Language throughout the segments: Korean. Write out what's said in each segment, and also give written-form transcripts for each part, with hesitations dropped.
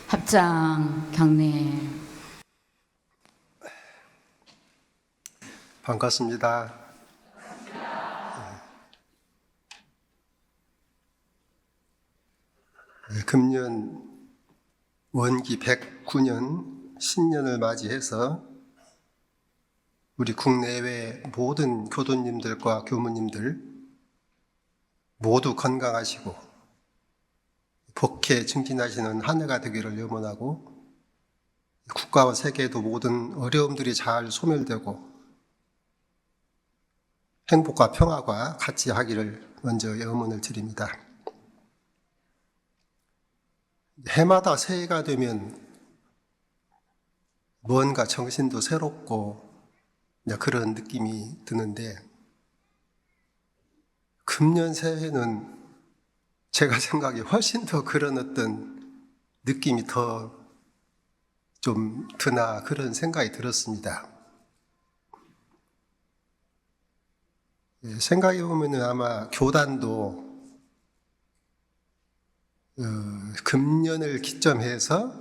합장 경례. 반갑습니다. 금년 원기 109년 신년을 맞이해서 우리 국내외 모든 교도님들과 교무님들 모두 건강하시고 복해 증진하시는 한 해가 되기를 염원하고, 국가와 세계에도 모든 어려움들이 잘 소멸되고 행복과 평화가 같이 하기를 먼저 염원을 드립니다. 해마다 새해가 되면 뭔가 정신도 새롭고 그런 느낌이 드는데, 금년 새해는 제가 생각에 훨씬 더 그런 어떤 느낌이 더 좀 드나 그런 생각이 들었습니다. 생각해 보면 아마 교단도 금년을 기점해서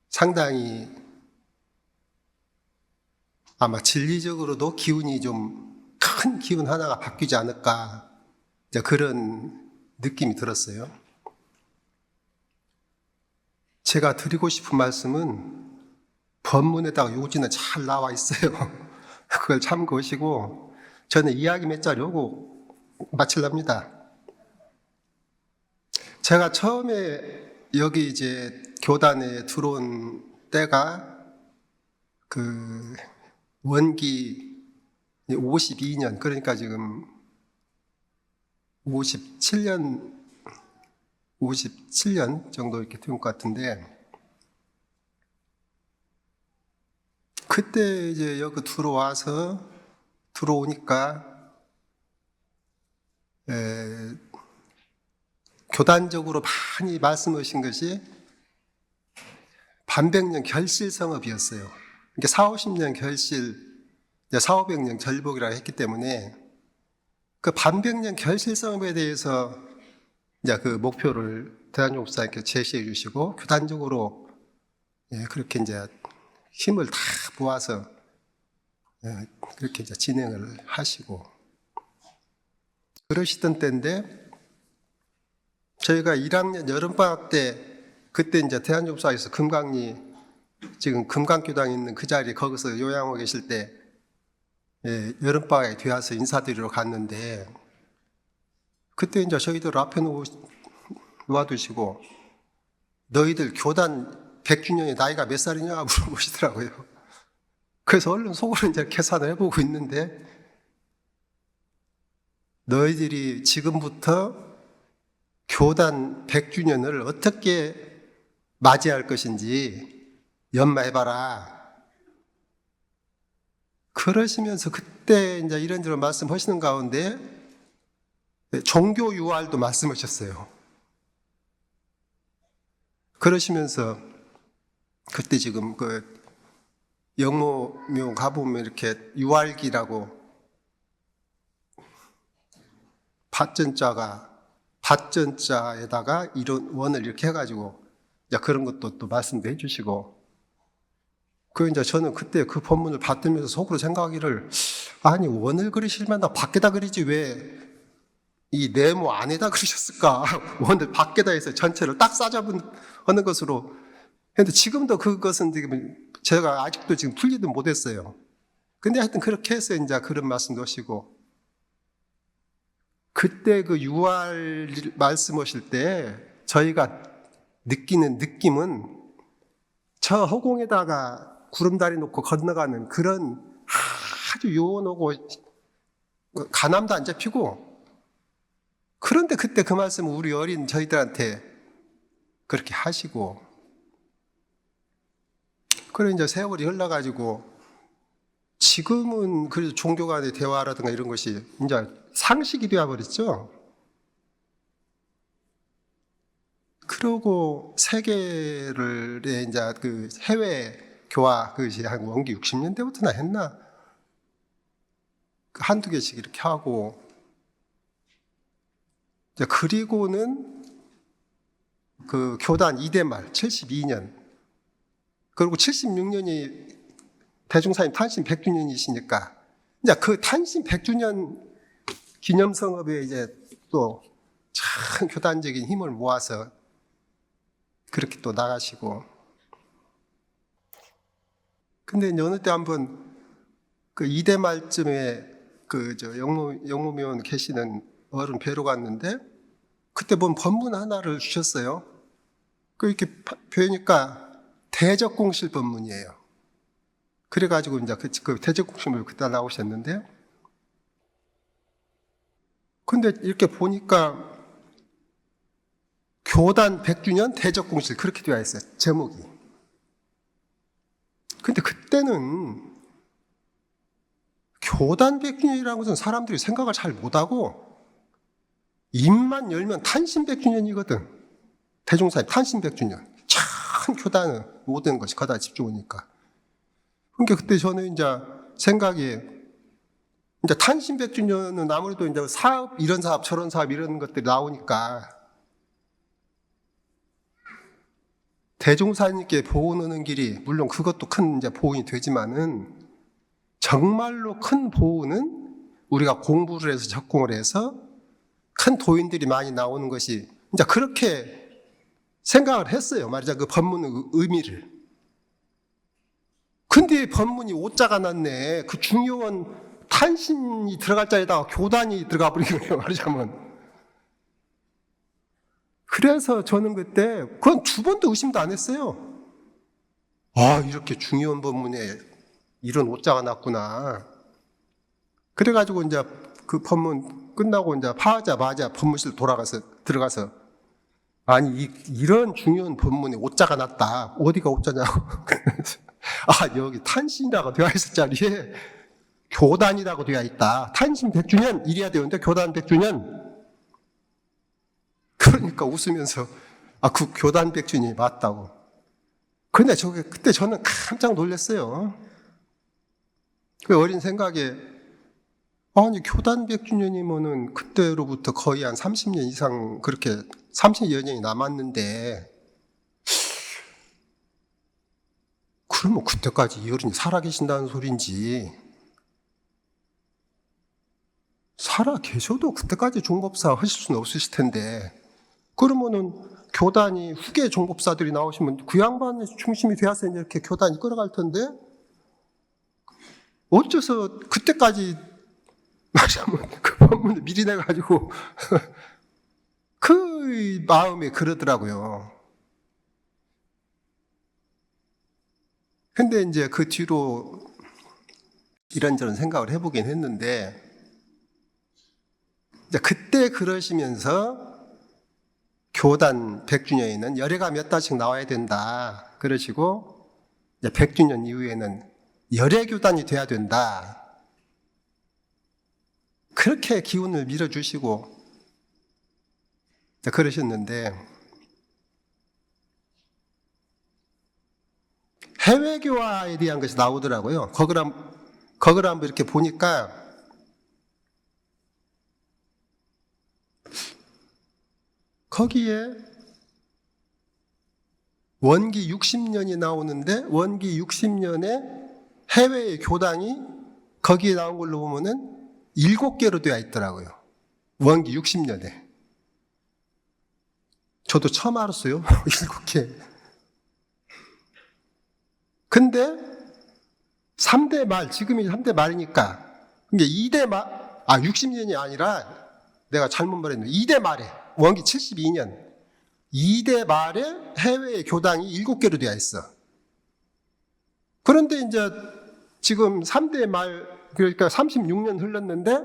상당히 아마 진리적으로도 기운이 좀 큰 기운 하나가 바뀌지 않을까, 그런 느낌이 들었어요. 제가 드리고 싶은 말씀은 법문에다가 요지는 잘 나와 있어요. 그걸 참고하시고 저는 이야기 몇 자리 하고 마치랍니다. 제가 처음에 여기 이제 교단에 들어온 때가 그 원기 52년, 그러니까 지금 57년 정도 이렇게 된 것 같은데, 그때 이제 여기 들어오니까 교단적으로 많이 말씀하신 것이 반백년 결실 성업이었어요. 그러니까 40-50년 결실, 400-500년 절복이라고 했기 때문에 그 반백년 결실 성업에 대해서 이제 그 목표를 대한종법사님께 제시해 주시고, 교단적으로 그렇게 이제 힘을 다 모아서 그렇게 이제 진행을 하시고 그러시던 때인데, 저희가 1학년 여름방학 때 그때 이제 대한종법사에서 금강리, 지금 금강교당에 있는 그 자리에 거기서 요양하고 계실 때 여름방학에 되어서 인사드리러 갔는데, 그때 이제 저희들 앞에 놓아두시고 너희들 교단 100주년의 나이가 몇 살이냐 물어보시더라고요. 그래서 얼른 속으로 이제 계산을 해보고 있는데, 너희들이 지금부터 교단 100주년을 어떻게 맞이할 것인지 연마해봐라. 그러시면서 그때 이제 이런저런 말씀하시는 가운데 종교 유활도 말씀하셨어요. 그러시면서 그때 지금 그 영모묘 가보면 이렇게 유활기라고 밭전자에다가 이런 원을 이렇게 해가지고 이제 그런 것도 또 말씀도 해주시고, 그 이제 저는 그때 그 본문을 받으면서 속으로 생각하기를, 아니 원을 그리실만 밖에다 그리지 왜 이 네모 안에다 그리셨을까? 원을 밖에다 해서 전체를 딱 싸잡은 하는 것으로. 근데 지금도 그것은 지금 제가 아직도 지금 풀리도 못했어요. 근데 하여튼 그렇게 해서 이제 그런 말씀도 하시고, 그때 그 유알 말씀하실 때 저희가 느끼는 느낌은 저 허공에다가 구름다리 놓고 건너가는 그런 아주 요원하고 가남도 안 잡히고, 그런데 그때 그 말씀을 우리 어린 저희들한테 그렇게 하시고, 그래 이제 세월이 흘러가지고 지금은 그래도 종교 간의 대화라든가 이런 것이 이제 상식이 되어버렸죠. 그러고 세계를 이제 그 해외 교화, 그것이 한 원기 60년대부터나 했나? 한두 개씩 이렇게 하고, 이제 그리고는 그 교단 이대말 72년, 그리고 76년이 대종사님 탄신 100주년이시니까 이제 그 탄신 100주년 기념성업에 이제 또 참 교단적인 힘을 모아서 그렇게 또 나가시고. 근데 이제 어느 때 한번 그 이대 말쯤에 그 저 영무면 계시는 어른 뵈러 갔는데 그때 본 법문 하나를 주셨어요. 그 이렇게 뵈니까 대적공실 법문이에요. 그래가지고 이제 그 대적공실을 그때 나오셨는데, 근데 이렇게 보니까 교단 100주년 대적공실 그렇게 되어 있어요, 제목이. 근데 그때는 교단 100주년이라는 것은 사람들이 생각을 잘 못하고 입만 열면 탄신 100주년이거든. 대종사님 탄신 100주년. 참 교단은 모든 것이 거기다 집중하니까. 그러니까 그때 저는 이제 생각이, 이제 탄신 100주년은 아무래도 이제 사업, 이런 사업, 저런 사업, 이런 것들이 나오니까 대종사님께 보호하는 길이, 물론 그것도 큰 이제 보온이 되지만은 정말로 큰 보호는 우리가 공부를 해서 적공을 해서 큰 도인들이 많이 나오는 것이, 이제 그렇게 생각을 했어요. 말이자 그 법문의 의미를. 근데 법문이 오자가 났네. 그 중요한 탄신이 들어갈 자리에다가 교단이 들어가 버린 거예요, 말하자면. 그래서 저는 그때 그건 두 번도 의심도 안 했어요. 아, 이렇게 중요한 법문에 이런 오자가 났구나. 그래가지고 이제 그 법문 끝나고 이제 파하자마자 법문실 들어가서 아니 이런 중요한 법문에 오자가 났다. 어디가 오자냐고. 아, 여기 탄신이라고 되어 있을 자리에 교단이라고 되어 있다. 탄신 100주년 이래야 되는데 교단 100주년. 그러니까 웃으면서 아, 그 교단 100주년이 맞다고. 근데 그때 저는 깜짝 놀랐어요. 그 어린 생각에, 아니 교단 100주년이면은 그때로부터 거의 한 30년 이상, 그렇게 30여 년이 남았는데, 그러면 그때까지 이 어른이 살아계신다는 소린지, 살아 계셔도 그때까지 종법사 하실 수는 없으실 텐데, 그러면은 교단이 후계 종법사들이 나오시면 그 양반의 중심이 되어서 이렇게 교단이 끌어갈 텐데, 어째서 그때까지 말하자면 그 법문을 미리 내가지고 그 마음에 그러더라고요. 근데 이제 그 뒤로 이런저런 생각을 해보긴 했는데, 이제 그때 그러시면서 교단 100주년에는 열애가 몇 달씩 나와야 된다. 그러시고, 이제 100주년 이후에는 열애교단이 돼야 된다. 그렇게 기운을 밀어주시고 그러셨는데, 해외교화에 대한 것이 나오더라고요. 거기를 한번 이렇게 보니까 거기에 원기 60년이 나오는데, 원기 60년에 해외의 교단이 거기에 나온 걸로 보면은 7개로 되어 있더라고요. 원기 60년에. 저도 처음 알았어요. 7개. 근데 3대 말, 지금이 3대 말이니까, 이게 2대 말, 60년이 아니라 내가 잘못 말했네. 2대 말에, 원기 72년. 2대 말에 해외의 교당이 7개로 되어 있어. 그런데 이제 지금 3대 말, 그러니까 36년 흘렀는데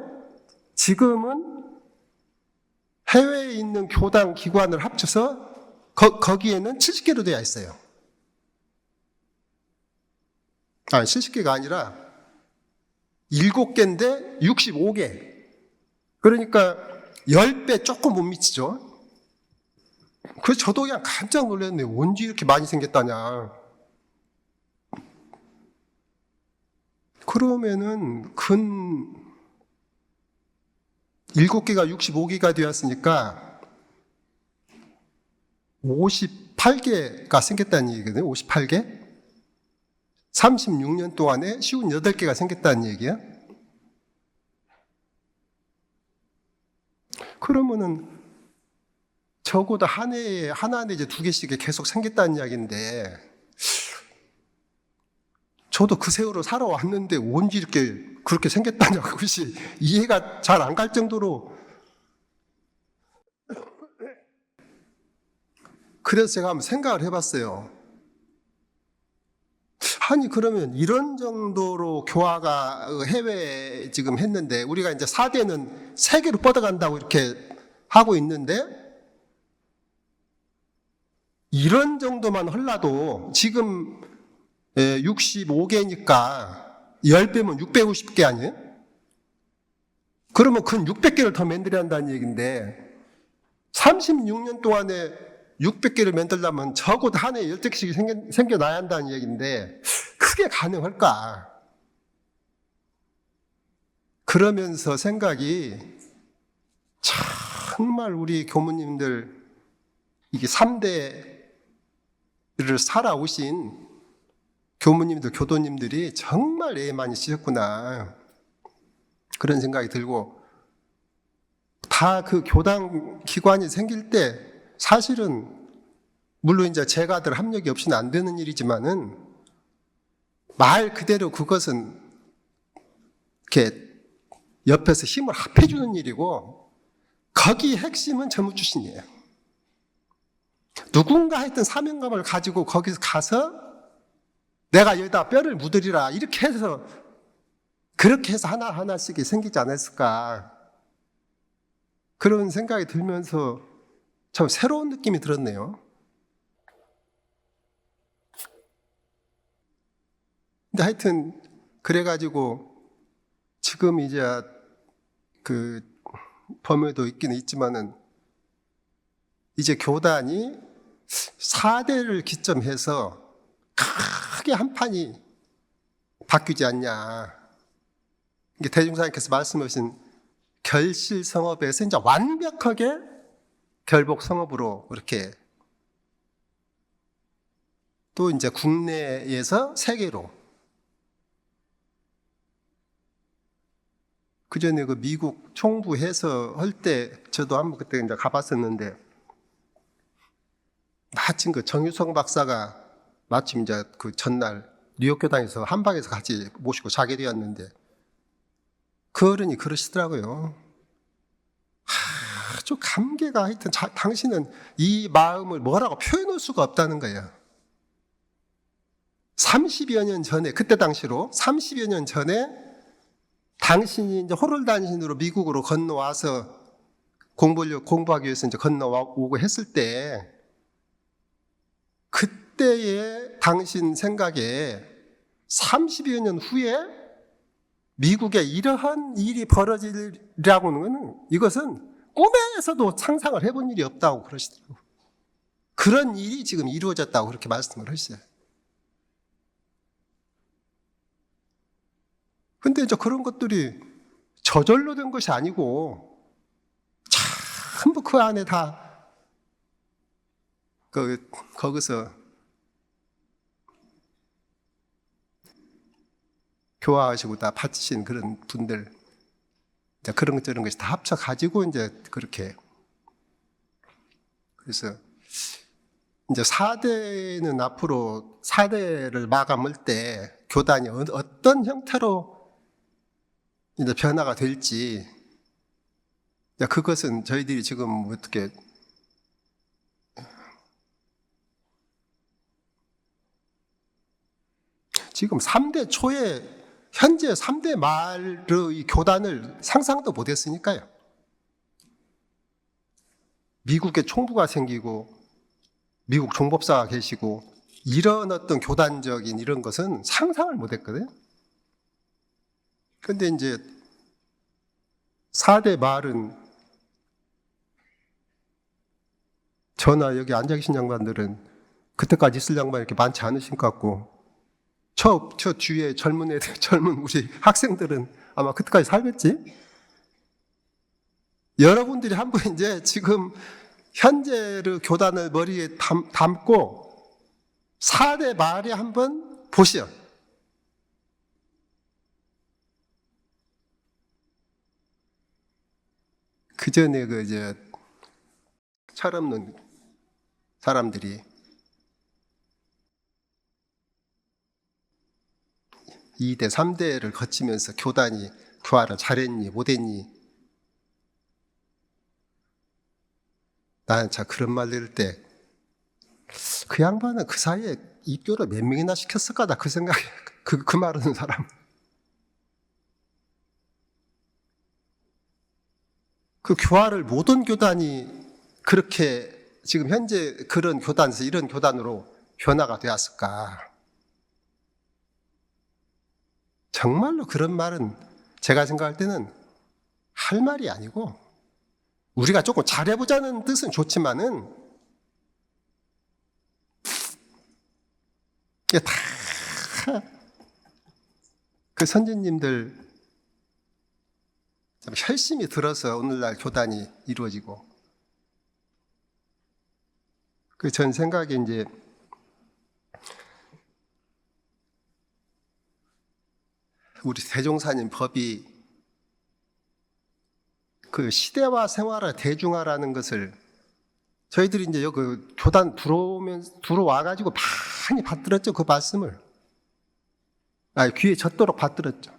지금은 해외에 있는 교당 기관을 합쳐서 거기에는 70개로 되어 있어요. 70개가 아니라 7개인데 65개. 그러니까 10배 조금 못 미치죠. 그래서 저도 그냥 깜짝 놀랐네요. 언제 이렇게 많이 생겼다냐. 그러면은 7개가 65개가 되었으니까 58개가 생겼다는 얘기거든요. 58개. 36년 동안에 58개가 생겼다는 얘기야. 그러면은 적어도 한 해에 하나 내지 2개씩 계속 생겼다는 이야기인데, 저도 그 세월을 살아왔는데 언제 이렇게 그렇게 생겼다냐고 그것이 이해가 잘 안 갈 정도로. 그래서 제가 한번 생각을 해봤어요. 아니 그러면 이런 정도로 교화가 해외에 지금 했는데, 우리가 이제 4대는 세계로 뻗어간다고 이렇게 하고 있는데, 이런 정도만 흘러도 지금 65개니까 10배면 650개 아니에요? 그러면 근 600개를 더 만들어야 한다는 얘기인데, 36년 동안에 600개를 만들려면 적어도 한 해에 10개씩 생겨나야 한다는 얘기인데, 그게 가능할까? 그러면서 생각이, 정말 우리 교무님들 이게 3대를 살아오신 교무님들, 교도님들이 정말 애 많이 쓰셨구나, 그런 생각이 들고, 다 그 교당 기관이 생길 때 사실은 물론 이제 제가들 합력이 없이는 안 되는 일이지만은, 말 그대로 그것은 이렇게 옆에서 힘을 합해주는 일이고, 거기 핵심은 전무출신이에요. 누군가 했던 사명감을 가지고 거기서 가서 내가 여기다 뼈를 묻으리라, 이렇게 해서, 그렇게 해서 하나하나씩 생기지 않았을까, 그런 생각이 들면서 참 새로운 느낌이 들었네요. 근데 하여튼 그래가지고 지금 이제 그 범위도 있기는 있지만은, 이제 교단이 4대를 기점해서 크게 한 판이 바뀌지 않냐. 이게 대중사님께서 말씀하신 결실성업에서 이제 완벽하게 결복성업으로 이렇게, 또 이제 국내에서 세계로. 그 전에 그 미국 총부해서 할 때 저도 한번 그때 이제 가봤었는데, 마침 그 정유성 박사가 마침 이제 그 전날 뉴욕 교당에서 한방에서 같이 모시고 자게 되었는데, 그 어른이 그러시더라고요. 아주 감개가, 하여튼 당신은 이 마음을 뭐라고 표현할 수가 없다는 거예요. 30여 년 전에, 그때 당시로 30여 년 전에 당신이 이제 호롤단신으로 미국으로 건너와서 공부하기 위해서 이제 건너오고 했을 때, 그때의 당신 생각에 30여 년 후에 미국에 이러한 일이 벌어지리라고 하는 것은, 이것은 꿈에서도 상상을 해본 일이 없다고 그러시더라고요. 그런 일이 지금 이루어졌다고 그렇게 말씀을 하셨어요. 근데 이제 그런 것들이 저절로 된 것이 아니고, 전부 그 안에 다 거기서 교화하시고 다 바치신 그런 분들, 이제 그런 것 저런 것이 다 합쳐가지고 이제 그렇게. 그래서 이제 4대는 앞으로 4대를 마감할 때 교단이 어떤 형태로 이제 변화가 될지, 그것은 저희들이 지금 어떻게 지금 3대 초에, 현재 3대 말의 교단을 상상도 못했으니까요. 미국에 총부가 생기고 미국 종법사가 계시고 이런 어떤 교단적인 이런 것은 상상을 못했거든요. 그런데 이제 4대 말은, 저나 여기 앉아 계신 양반들은 그때까지 있을 양반이 이렇게 많지 않으신 것 같고, 저 뒤에 젊은 애들, 젊은 우리 학생들은 아마 그때까지 살겠지? 여러분들이 한번 이제 지금 현재의 교단을 머리에 담고 4대 말에 한번 보시오. 그 전에 철없는 사람들이 2대, 3대를 거치면서 교단이 교화를 잘했니, 못했니? 나는 참 그런 말 들을 때, 그 양반은 그 사이에 입교를 몇 명이나 시켰을까? 나 그 생각에, 그 말하는 사람. 그 교화를 모든 교단이 그렇게 지금 현재 그런 교단에서 이런 교단으로 변화가 되었을까? 정말로 그런 말은 제가 생각할 때는 할 말이 아니고, 우리가 조금 잘해보자는 뜻은 좋지만은 이게 다 그 선진님들 참 열심히 들어서 오늘날 교단이 이루어지고, 그 전 생각에 이제 우리 대종사님 법이 그 시대와 생활의 대중화라는 것을 저희들이 이제 그 교단 들어와가지고 많이 받들었죠. 그 말씀을. 귀에 젖도록 받들었죠.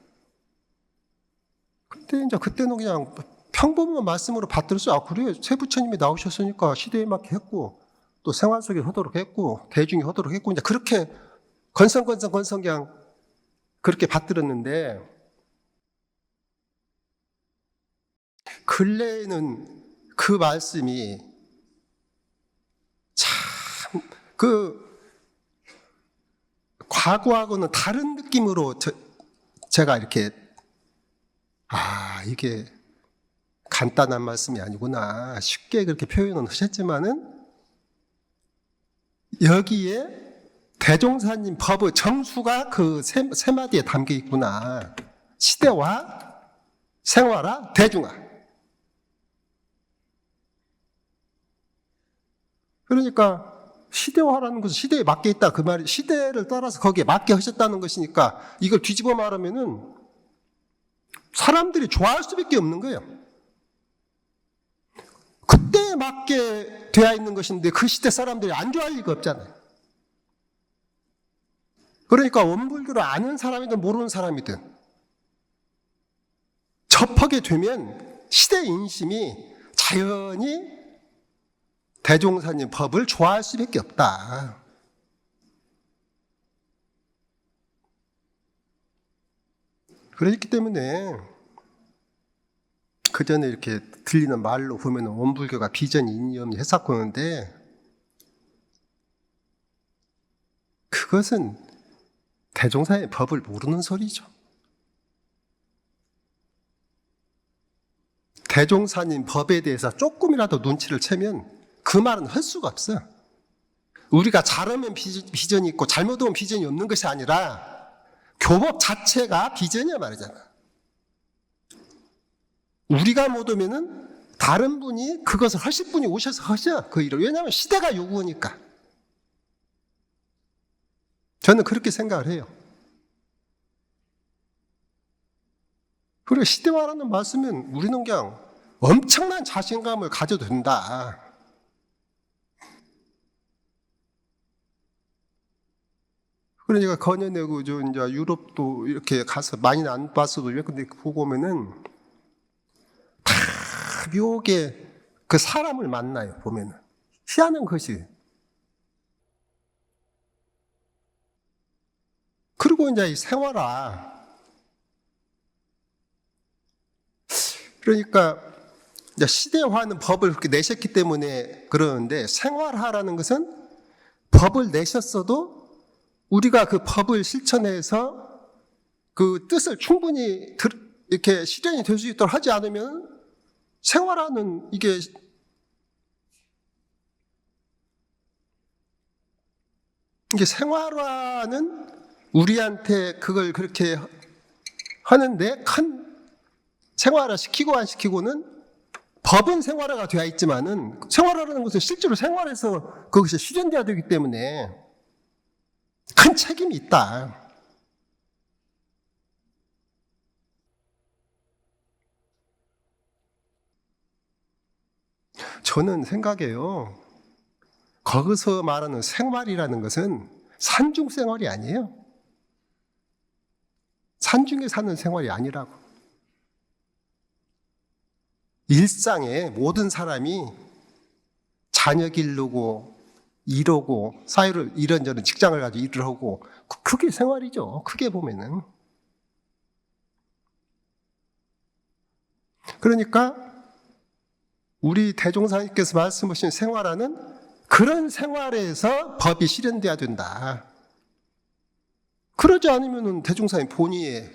그때는 그냥 평범한 말씀으로 받들었어요. 그래요. 새 부처님이 나오셨으니까 시대에 맞게 했고, 또 생활 속에 하도록 했고, 대중이 하도록 했고, 이제 그렇게 건성건성 그냥 그렇게 받들었는데, 근래에는 그 말씀이 참 과거하고는 다른 느낌으로 제가 이렇게 이게 간단한 말씀이 아니구나 쉽게 그렇게 표현은 하셨지만은 여기에 대종사님 법의 정수가 그 세 마디에 담겨 있구나. 시대와 생활화 대중화. 그러니까 시대화라는 것은 시대에 맞게 있다 그 말이, 시대를 따라서 거기에 맞게 하셨다는 것이니까 이걸 뒤집어 말하면은 사람들이 좋아할 수밖에 없는 거예요. 그때에 맞게 되어 있는 것인데 그 시대 사람들이 안 좋아할 리가 없잖아요. 그러니까 원불교를 아는 사람이든 모르는 사람이든 접하게 되면 시대 인심이 자연히 대종사님 법을 좋아할 수밖에 없다. 그렇기 때문에 그 전에 이렇게 들리는 말로 보면 원불교가 비전이 있니 없니 해석하고 하는데, 그것은 대종사의 법을 모르는 소리죠. 대종사님 법에 대해서 조금이라도 눈치를 채면 그 말은 할 수가 없어요. 우리가 잘하면 비전이 있고 잘못하면 비전이 없는 것이 아니라 교법 자체가 비전이야 말이잖아. 우리가 못 오면은 다른 분이 그것을 하실 분이 오셔서 하셔 그 일을. 왜냐하면 시대가 요구하니까. 저는 그렇게 생각을 해요. 그리고 시대화라는 말씀은 우리는 그냥 엄청난 자신감을 가져도 된다. 그러니까 건연하고 이제 유럽도 이렇게 가서 많이는 안 봤어도 근데 보고 오면은 다 묘하게 그 사람을 만나요. 보면은 희한한 것이. 그리고 이제 이 생활화. 그러니까 이제 시대화는 법을 그렇게 내셨기 때문에 그러는데, 생활화라는 것은 법을 내셨어도 우리가 그 법을 실천해서 그 뜻을 충분히 이렇게 실현이 될 수 있도록 하지 않으면 생활화는 이게 생활화는 우리한테 그걸 그렇게 하는데 큰 생활화 시키고 안 시키고는 법은 생활화가 되어 있지만은 생활화라는 것은 실제로 생활에서 그것이 실현돼야 되기 때문에 큰 책임이 있다. 저는 생각해요. 거기서 말하는 생활이라는 것은 산중 생활이 아니에요. 산중에 사는 생활이 아니라고. 일상에 모든 사람이 자녀 기르고 일하고 사회를 이런저런 직장을 가지고 일을 하고 그게 생활이죠. 크게 보면은. 그러니까 우리 대종사님께서 말씀하신 생활화는 그런 생활에서 법이 실현돼야 된다. 그러지 않으면 대종사님 본의에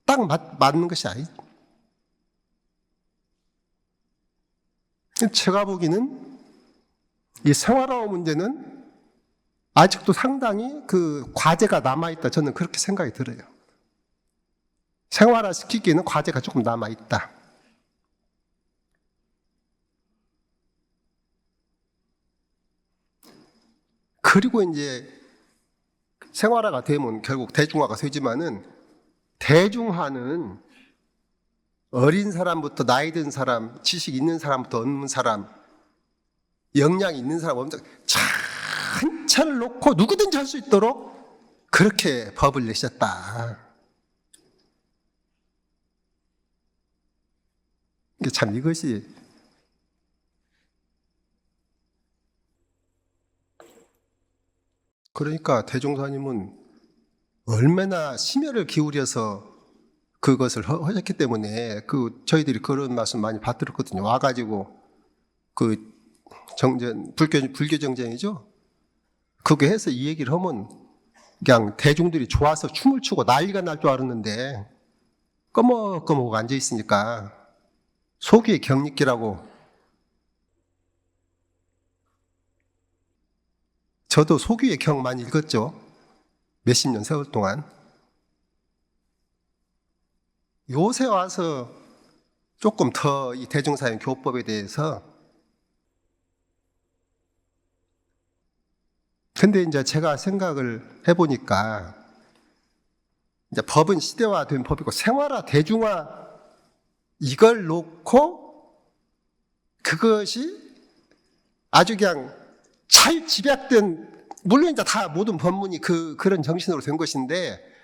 딱 맞는 것이 아니죠. 제가 보기에는 이 생활화 문제는 아직도 상당히 그 과제가 남아있다. 저는 그렇게 생각이 들어요. 생활화 시키기에는 과제가 조금 남아있다. 그리고 이제 생활화가 되면 결국 대중화가 되지만은 대중화는 어린 사람부터 나이 든 사람, 지식 있는 사람부터 없는 사람, 역량이 있는 사람, 없는 사람 찬찬을 놓고 누구든지 할 수 있도록 그렇게 법을 내셨다. 이게 참 이것이 그러니까 대종사님은 얼마나 심혈을 기울여서 그것을 하셨기 때문에 저희들이 그런 말씀 많이 받들었거든요. 와가지고 그 정전 불교 정전이죠. 그게 해서 이 얘기를 하면 그냥 대중들이 좋아서 춤을 추고 난리가 날 줄 알았는데 꺼먹꺼먹 앉아 있으니까 속이 경릿기라고. 저도 소규의 경 많이 읽었죠. 몇십 년 세월 동안. 요새 와서 조금 더 이 대중사회 교법에 대해서 근데 이제 제가 생각을 해보니까 이제 법은 시대화된 법이고 생활화, 대중화 이걸 놓고 그것이 아주 그냥 잘 집약된, 물론 이제 다 모든 법문이 그런 정신으로 된 것인데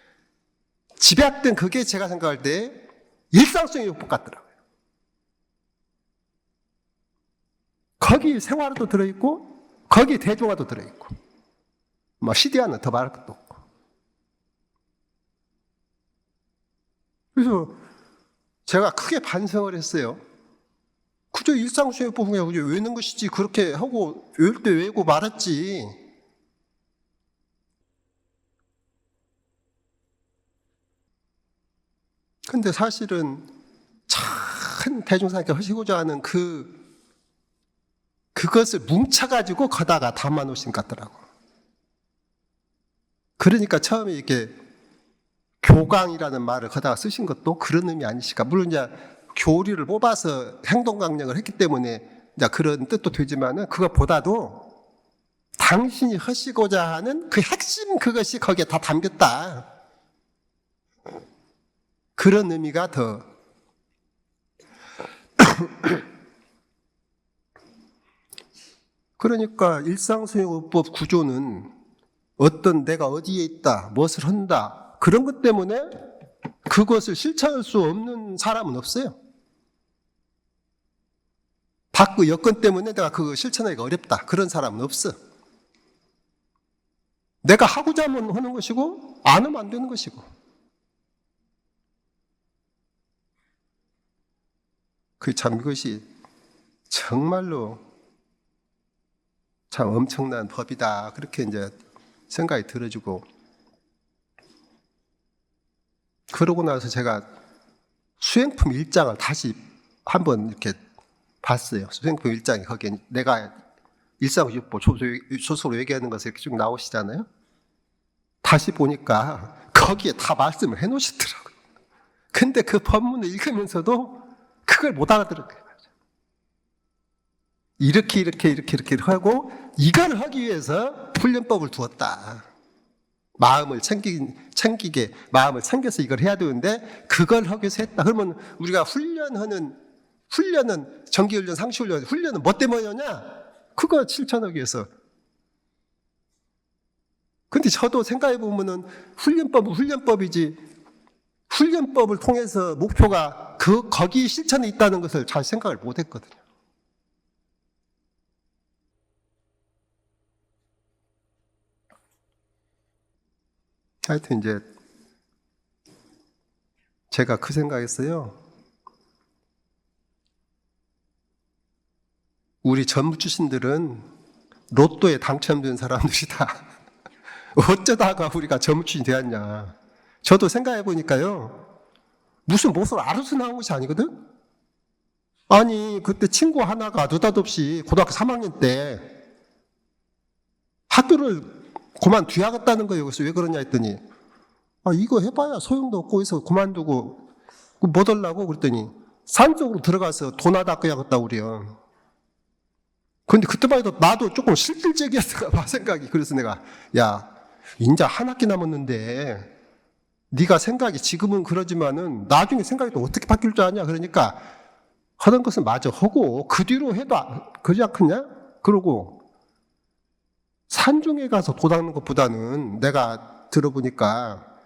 집약된 그게 제가 생각할 때 일상성의 요법 같더라고요. 거기 생활화도 들어있고 거기 대중화도 들어있고 뭐 시대화는 더 말할 것도 없고. 그래서 제가 크게 반성을 했어요. 그저 일상수행법은 그냥 외우는 것이지 그렇게 하고 외울 때 외우고 말았지. 근데 사실은 참 대중사님께 하시고자 하는 그것을 뭉쳐가지고 거다가 담아놓으신 것 같더라고. 그러니까 처음에 이렇게 교강이라는 말을 거다가 쓰신 것도 그런 의미 아니실까. 물론 이제 교리를 뽑아서 행동 강령을 했기 때문에 이제 그런 뜻도 되지만은 그것보다도 당신이 하시고자 하는 그 핵심 그것이 거기에 다 담겼다. 그런 의미가 더 그러니까 일상수행법 구조는 어떤 내가 어디에 있다, 무엇을 한다 그런 것 때문에 그것을 실천할 수 없는 사람은 없어요. 밖의 여건 때문에 내가 그거 실천하기가 어렵다 그런 사람은 없어. 내가 하고자 하면 하는 것이고 안 하면 안 되는 것이고. 이것이 정말로 참 엄청난 법이다 그렇게 이제 생각이 들어지고. 그러고 나서 제가 수행품 1장을 다시 한번 이렇게 봤어요. 수행품 1장이 거기에 내가 일상유법 소수로 얘기하는 것이 이렇게 쭉 나오시잖아요. 다시 보니까 거기에 다 말씀을 해놓으시더라고요. 근데 그 법문을 읽으면서도 그걸 못 알아들었어요. 이렇게 하고 이걸 하기 위해서 훈련법을 두었다. 마음을 챙기게 마음을 챙겨서 이걸 해야 되는데 그걸 하기 위해서 했다. 그러면 우리가 훈련은 정기훈련, 상시훈련, 훈련은 뭐 때문이냐? 그거 실천하기 위해서. 근데 저도 생각해 보면은 훈련법은 훈련법이지 훈련법을 통해서 목표가 거기 실천에 있다는 것을 잘 생각을 못 했거든요. 하여튼 이제 제가 그 생각했어요. 우리 전무 출신들은 로또에 당첨된 사람들이다. 어쩌다가 우리가 전무 출신이 되었냐. 저도 생각해 보니까요. 무슨 몫을 알아서 나온 것이 아니거든? 아니, 그때 친구 하나가 느닷없이 고등학교 3학년 때 학교를 그만둬야겠다는 거예요. 그래서 왜 그러냐 했더니, 이거 해봐야 소용도 없고 해서 그만두고, 뭐 하려고? 그랬더니, 산속으로 들어가서 돈 닦아야겠다고 그래요. 근데 그때만 해도 나도 조금 실질적이었어, 생각이. 그래서 내가, 야, 인자 한 학기 남았는데, 네가 생각이 지금은 그러지만은 나중에 생각이 또 어떻게 바뀔 줄 아냐? 그러니까 하던 것은 마저 하고 그 뒤로 해도 그러지 않겠냐? 그러고 산중에 가서 도닦는 것보다는 내가 들어보니까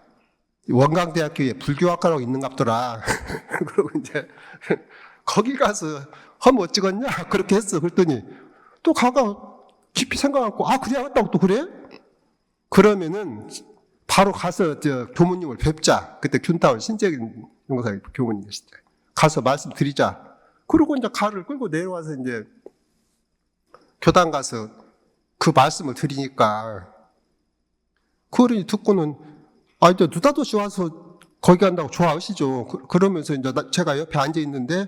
원광대학교에 불교학과라고 있는 갑더라. 그러고 이제 거기 가서 하면 어찌겠냐? 그렇게 했어. 그랬더니 또 가가 깊이 생각하고 그래야겠다고 또 그래? 그러면은 바로 가서 교무님을 뵙자. 그때 균타운 신재균 용사의 교무님이시대. 가서 말씀드리자. 그리고 이제 칼을 끌고 내려와서 이제 교당 가서 그 말씀을 드리니까 그러니 듣고는 이제 느닷없이 와서 거기 간다고 좋아하시죠. 그러면서 이제 제가 옆에 앉아 있는데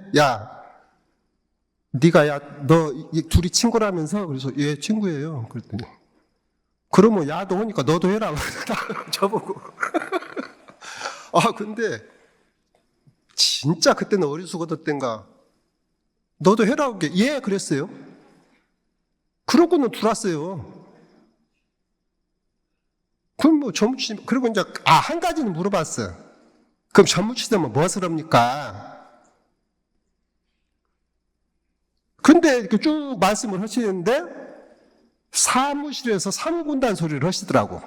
네가 너 둘이 친구라면서 그래서 예 친구예요. 그랬더니 그러면 야도 오니까 너도 해라. 저보고. 근데 진짜 그때는 어리숙어도 땐가 너도 해라. 예, 그랬어요. 그러고는 들어왔어요. 그럼 뭐 전무치시, 그리고 이제, 한 가지는 물어봤어. 그럼 전무치시면 무엇을 합니까? 근데 이렇게 쭉 말씀을 하시는데, 사무실에서 사무분단 소리를 하시더라고.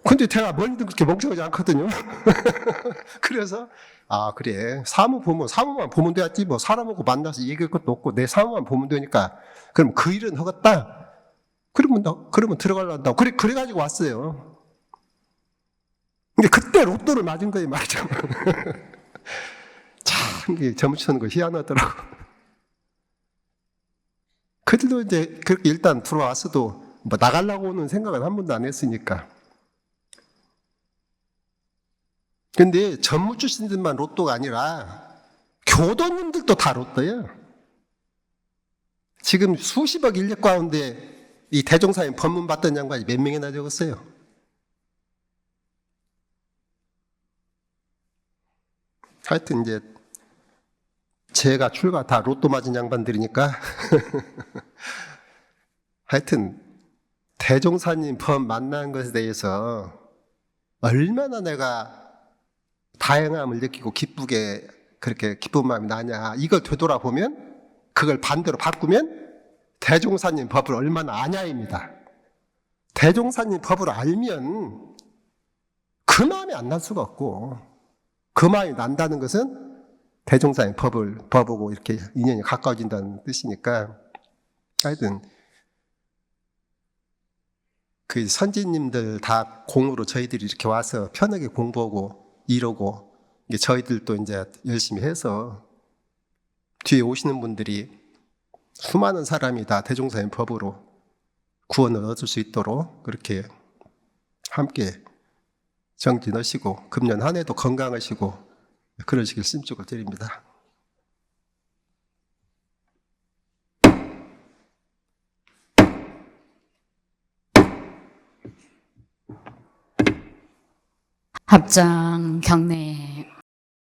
근데 제가 멀리도 그렇게 멍청하지 않거든요. 그래서 그래 사무만 보면 되었지 뭐 사람하고 만나서 얘기할 것도 없고 내 사무만 보면 되니까 그럼 그 일은 하겠다. 그러면 들어가려고 그래가지고 왔어요. 근데 그때 로또를 맞은 거예요, 말이죠. 참 이게 점치는 거 희한하더라고. 그들도 이제 그렇게 일단 들어왔어도 뭐 나가려고는 생각은 한 번도 안 했으니까. 근데 전무 출신들만 로또가 아니라 교도님들도 다 로또예요. 지금 수십억 인력 가운데 이 대종사님 법문 받던 양반이 몇 명이나 적었어요. 하여튼 이제 제가 출가 다 로또 맞은 양반들이니까 하여튼 대종사님 법 만난 것에 대해서 얼마나 내가 다양함을 느끼고 기쁘게 그렇게 기쁜 마음이 나냐. 이걸 되돌아보면 그걸 반대로 바꾸면 대종사님 법을 얼마나 아냐입니다. 대종사님 법을 알면 그 마음이 안 날 수가 없고 그 마음이 난다는 것은 대종사님 법하고 이렇게 인연이 가까워진다는 뜻이니까 하여튼 그 선지님들 다 공으로 저희들이 이렇게 와서 편하게 공부하고 이러고 저희들도 이제 열심히 해서 뒤에 오시는 분들이 수많은 사람이 다 대종사님 법으로 구원을 얻을 수 있도록 그렇게 함께 정진하시고 금년 한 해도 건강하시고 그러시길 심축을 드립니다. 합장 경례